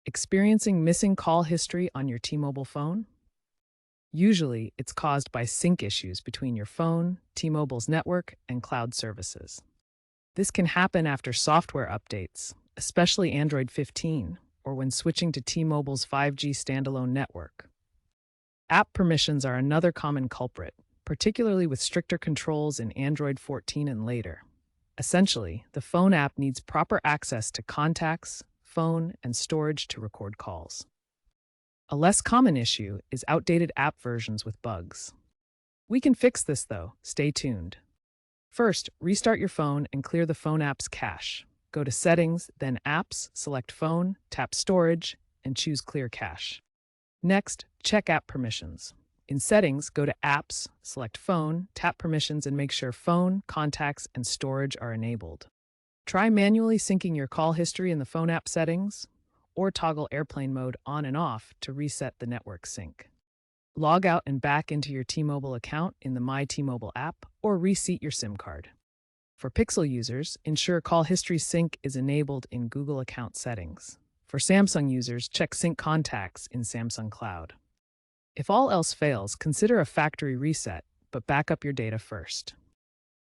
Experiencing missing call history on your T-Mobile phone? Usually, it's caused by sync issues between your phone, T-Mobile's network, and cloud services. This can happen after software updates, especially Android 15, or when switching to T-Mobile's 5G standalone network. App permissions are another common culprit, particularly with stricter controls in Android 14 and later. Essentially, the phone app needs proper access to contacts, phone, and storage to record calls. A less common issue is outdated app versions with bugs. We can fix this though, stay tuned. First, restart your phone and clear the phone app's cache. Go to Settings, then Apps, select Phone, tap Storage, and choose Clear Cache. Next, check app permissions. In Settings, go to Apps, select Phone, tap Permissions, and make sure Phone, Contacts, and Storage are enabled. Try manually syncing your call history in the phone app settings, or toggle airplane mode on and off to reset the network sync. Log out and back into your T-Mobile account in the My T-Mobile app, or reseat your SIM card. For Pixel users, ensure Call History Sync is enabled in Google Account Settings. For Samsung users, check Sync Contacts in Samsung Cloud. If all else fails, consider a factory reset, but back up your data first.